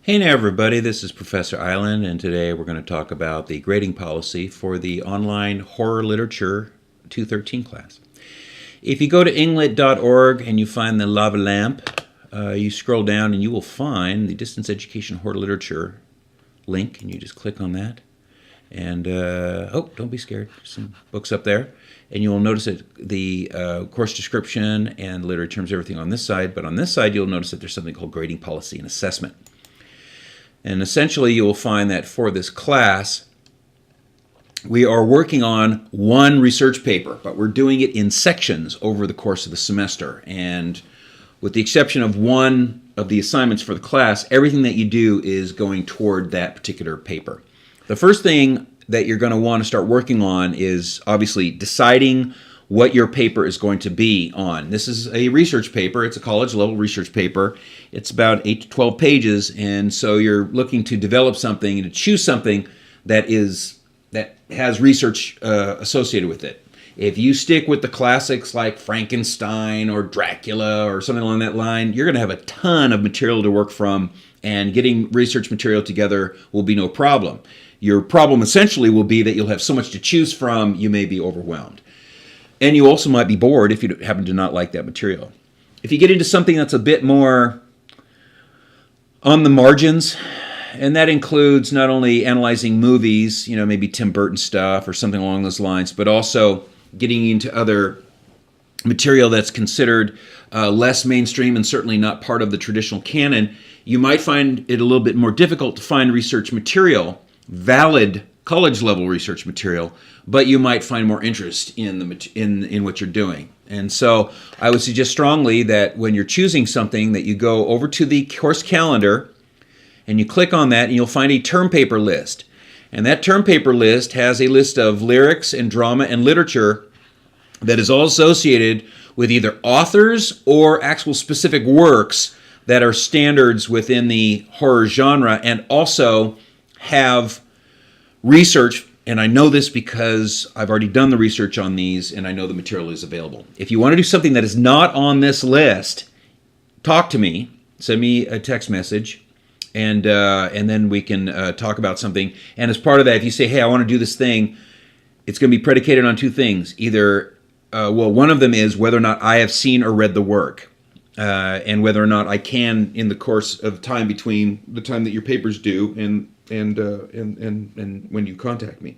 Hey there everybody, this is Professor Island, and today we're going to talk about the grading policy for the online horror literature 213 class. If you go to eng213de and you find the lava lamp, you scroll down and you will find the distance education horror literature link, and you just click on that. And, oh, don't be scared, there's some books up there. And you will notice that the course description and literary terms, everything on this side, but on this side you'll notice that there's something called grading policy and assessment. And essentially you will find that for this class, we are working on one research paper, but we're doing it in sections over the course of the semester. And with the exception of one of the assignments for the class, everything that you do is going toward that particular paper. The first thing that you're going to want to start working on is obviously deciding what your paper is going to be on. This is a research paper. It's a college level research paper. It's about 8 to 12 pages, and so you're looking to develop something and to choose something that has research associated with it. If you stick with the classics like Frankenstein or Dracula or something along that line, you're going to have a ton of material to work from, and getting research material together will be no problem. Your problem essentially will be that you'll have so much to choose from, you may be overwhelmed. And you also might be bored if you happen to not like that material. If you get into something that's a bit more on the margins, and that includes not only analyzing movies, maybe Tim Burton stuff or something along those lines, but also getting into other material that's considered less mainstream and certainly not part of the traditional canon, you might find it a little bit more difficult to find research material, valid college level research material, but you might find more interest in what you're doing. And so I would suggest strongly that when you're choosing something that you go over to the course calendar and you click on that, and you'll find a term paper list. And that term paper list has a list of lyrics and drama and literature that is all associated with either authors or actual specific works that are standards within the horror genre, and also have research, and I know this because I've already done the research on these and I know the material is available. If you want to do something that is not on this list, talk to me, send me a text message, and then we can talk about something. And as part of that, if you say, hey, I want to do this thing, it's going to be predicated on two things. Either, one of them is whether or not I have seen or read the work, and whether or not I can, in the course of time between the time that your paper's due and when you contact me.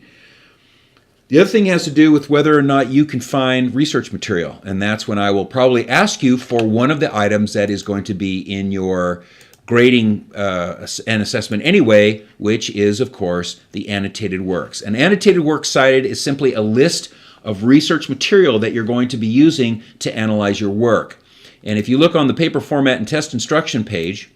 The other thing has to do with whether or not you can find research material, and that's when I will probably ask you for one of the items that is going to be in your grading and assessment anyway, which is, of course, the annotated works. An annotated works cited is simply a list of research material that you're going to be using to analyze your work. And if you look on the paper format and test instruction page,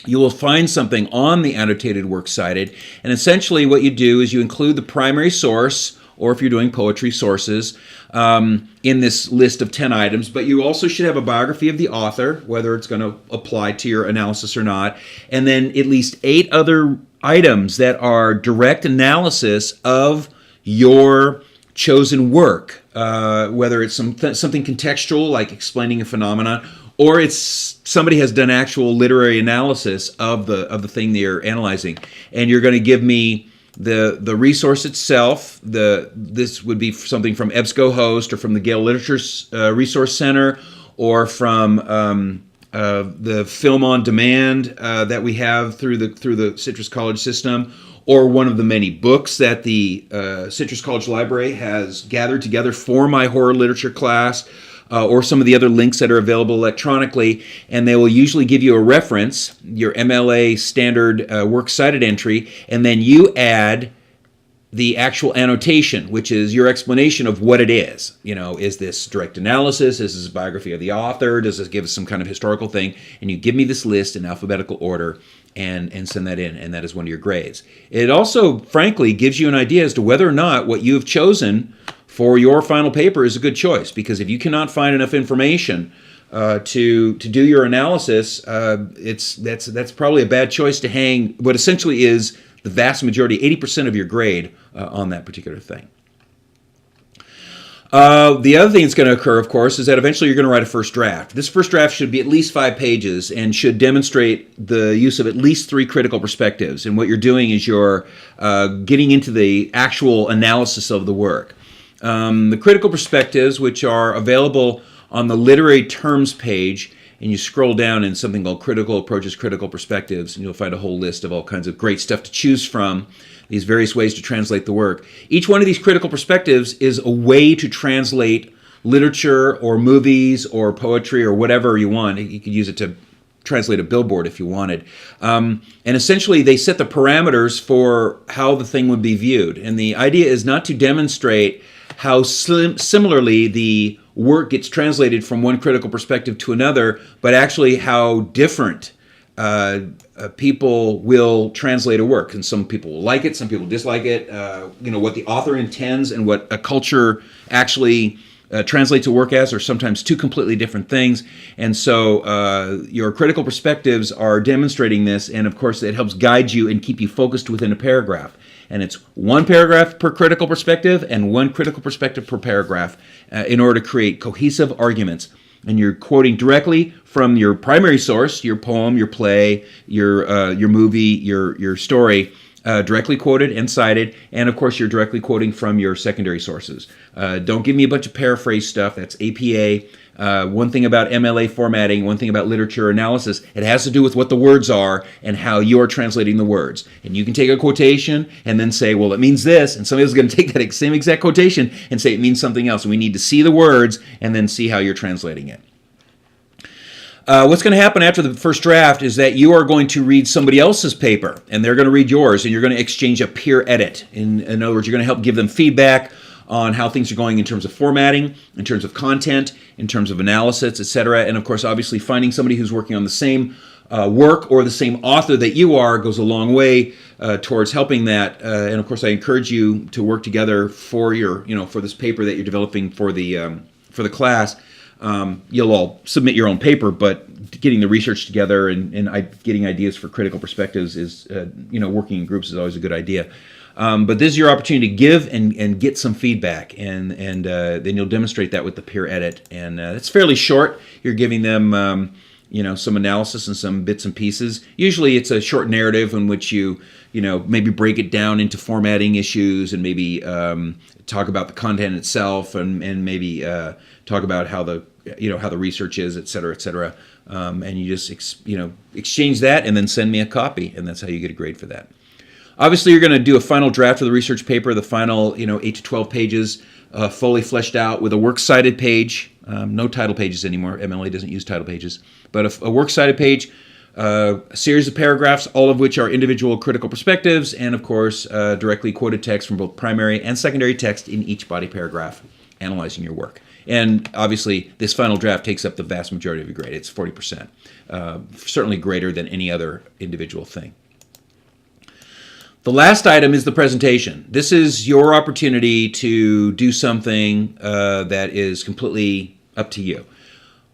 you will find something on the annotated works cited, and essentially what you do is you include the primary source, or if you're doing poetry, sources, in this list of 10 items, but you also should have a biography of the author, whether it's going to apply to your analysis or not, and then at least 8 other items that are direct analysis of your chosen work, whether it's something contextual like explaining a phenomenon, or it's somebody has done actual literary analysis of the thing they're analyzing, and you're going to give me the resource itself. This would be something from EBSCOhost or from the Gale Literature Resource Center, or from the Film on Demand that we have through the Citrus College system, or one of the many books that the Citrus College Library has gathered together for my horror literature class, or some of the other links that are available electronically, and they will usually give you a reference, your MLA standard works cited entry, and then you add the actual annotation, which is your explanation of what it is. Is this direct analysis? Is this a biography of the author? Does this give us some kind of historical thing? And you give me this list in alphabetical order and send that in, and that is one of your grades. It also, frankly, gives you an idea as to whether or not what you have chosen for your final paper is a good choice, because if you cannot find enough information to do your analysis, that's probably a bad choice to hang what essentially is the vast majority, 80% of your grade on that particular thing. The other thing that's going to occur, of course, is that eventually you're going to write a first draft. This first draft should be at least 5 pages and should demonstrate the use of at least 3 critical perspectives. And what you're doing is you're getting into the actual analysis of the work. The critical perspectives, which are available on the literary terms page, and you scroll down in something called Critical Approaches, Critical Perspectives, and you'll find a whole list of all kinds of great stuff to choose from, these various ways to translate the work. Each one of these critical perspectives is a way to translate literature or movies or poetry or whatever you want. You could use it to translate a billboard if you wanted. And essentially, they set the parameters for how the thing would be viewed. And the idea is not to demonstrate how similarly the work gets translated from one critical perspective to another, but actually how different people will translate a work. And some people will like it, some people dislike it. What the author intends and what a culture actually translates a work as are sometimes 2 completely different things. And so your critical perspectives are demonstrating this, and of course it helps guide you and keep you focused within a paragraph. And it's 1 paragraph per critical perspective and 1 critical perspective per paragraph in order to create cohesive arguments. And you're quoting directly from your primary source, your poem, your play, your movie, your story, directly quoted and cited, and of course you're directly quoting from your secondary sources. Don't give me a bunch of paraphrase stuff. That's APA. One thing about MLA formatting, one thing about literature analysis, it has to do with what the words are and how you're translating the words. And you can take a quotation and then say, well, it means this, and somebody else is going to take that same exact quotation and say it means something else. And we need to see the words and then see how you're translating it. What's going to happen after the first draft is that you are going to read somebody else's paper, and they're going to read yours, and you're going to exchange a peer edit. In other words, you're going to help give them feedback on how things are going in terms of formatting, in terms of content, in terms of analysis, etc. And of course, obviously, finding somebody who's working on the same work or the same author that you are goes a long way towards helping that. And of course, I encourage you to work together for for this paper that you're developing for the class. You'll all submit your own paper, but getting the research together and getting ideas for critical perspectives is, working in groups is always a good idea. But this is your opportunity to give and get some feedback, and then you'll demonstrate that with the peer edit. And it's fairly short. You're giving them, some analysis and some bits and pieces. Usually it's a short narrative in which you maybe break it down into formatting issues and maybe talk about the content itself and maybe talk about how the research is, et cetera, and you just exchange that and then send me a copy, and that's how you get a grade for that. Obviously, you're going to do a final draft of the research paper, the final 8 to 12 pages, fully fleshed out with a works cited page. No title pages anymore. MLA doesn't use title pages, but a works cited page. A series of paragraphs, all of which are individual critical perspectives, and of course, directly quoted text from both primary and secondary text in each body paragraph, analyzing your work. And obviously, this final draft takes up the vast majority of your grade. It's 40%, certainly greater than any other individual thing. The last item is the presentation. This is your opportunity to do something that is completely up to you.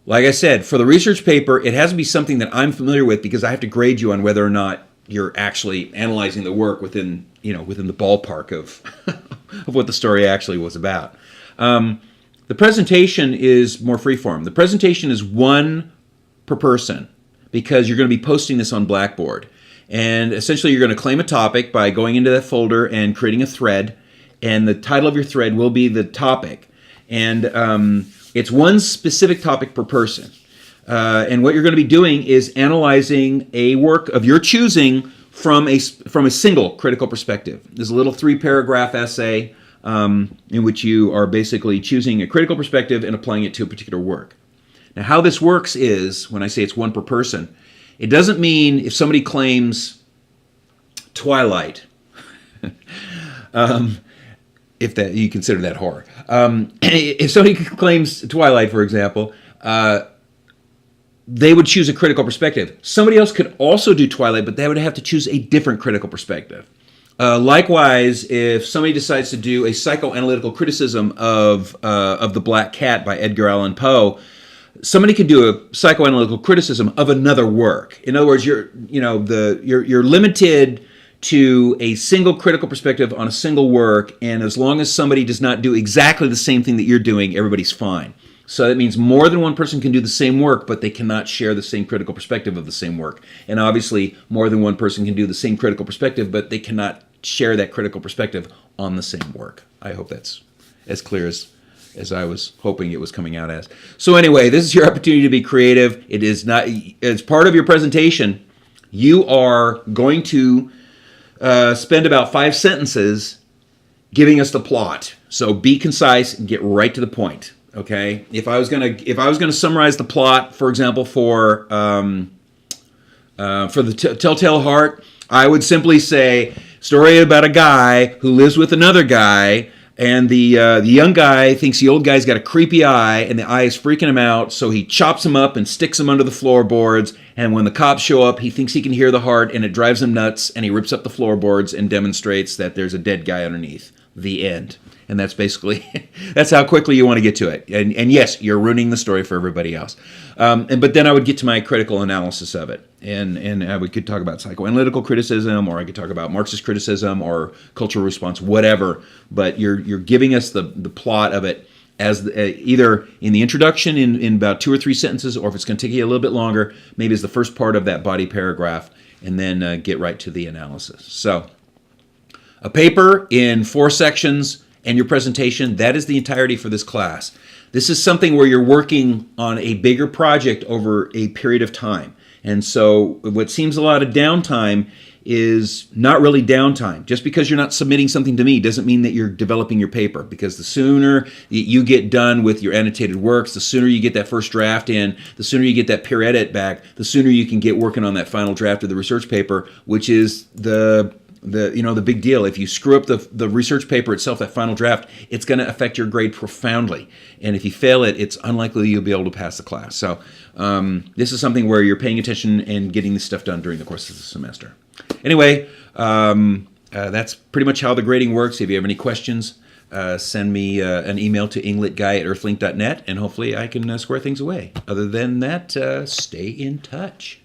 Like I said, for the research paper, it has to be something that I'm familiar with because I have to grade you on whether or not you're actually analyzing the work within the ballpark of of what the story actually was about. The presentation is more freeform. The presentation is 1 per person because you're going to be posting this on Blackboard. And essentially, you're going to claim a topic by going into that folder and creating a thread. And the title of your thread will be the topic. And it's 1 specific topic per person. And what you're going to be doing is analyzing a work of your choosing from a single critical perspective. There's a little 3-paragraph essay in which you are basically choosing a critical perspective and applying it to a particular work. Now, how this works is, when I say it's 1 per person, it doesn't mean if somebody claims Twilight, if that you consider that horror. If somebody claims Twilight, for example, they would choose a critical perspective. Somebody else could also do Twilight, but they would have to choose a different critical perspective. Likewise, if somebody decides to do a psychoanalytical criticism of The Black Cat by Edgar Allan Poe, somebody could do a psychoanalytical criticism of another work. In other words, you're limited to a single critical perspective on a single work, and as long as somebody does not do exactly the same thing that you're doing, everybody's fine. So that means more than one person can do the same work, but they cannot share the same critical perspective of the same work. And obviously, more than one person can do the same critical perspective, but they cannot share that critical perspective on the same work. I hope that's as clear as I was hoping it was coming out as. So anyway, this is your opportunity to be creative. It is not, as part of your presentation, you are going to spend about 5 sentences giving us the plot. So be concise and get right to the point. Okay. If I was gonna summarize the plot, for example, for the Telltale Heart, I would simply say story about a guy who lives with another guy, and the young guy thinks the old guy's got a creepy eye, and the eye is freaking him out, so he chops him up and sticks him under the floorboards. And when the cops show up, he thinks he can hear the heart, and it drives him nuts, and he rips up the floorboards and demonstrates that there's a dead guy underneath. The end. And that's basically, that's how quickly you want to get to it. And yes, you're ruining the story for everybody else. But then I would get to my critical analysis of it. And we could talk about psychoanalytical criticism, or I could talk about Marxist criticism or cultural response, whatever. But you're giving us the plot of it as either in the introduction in about 2 or 3 sentences, or if it's going to take you a little bit longer, maybe as the first part of that body paragraph, and then get right to the analysis. So a paper in 4 sections and your presentation, that is the entirety for this class. This is something where you're working on a bigger project over a period of time. And so what seems a lot of downtime is not really downtime. Just because you're not submitting something to me doesn't mean that you're developing your paper, because the sooner you get done with your annotated works, the sooner you get that first draft in, the sooner you get that peer edit back, the sooner you can get working on that final draft of the research paper, which is the big deal. If you screw up the research paper itself, that final draft, it's going to affect your grade profoundly. And if you fail it, it's unlikely you'll be able to pass the class. So this is something where you're paying attention and getting this stuff done during the course of the semester. Anyway, that's pretty much how the grading works. If you have any questions, send me an email to englitguy@earthlink.net, and hopefully I can square things away. Other than that, stay in touch.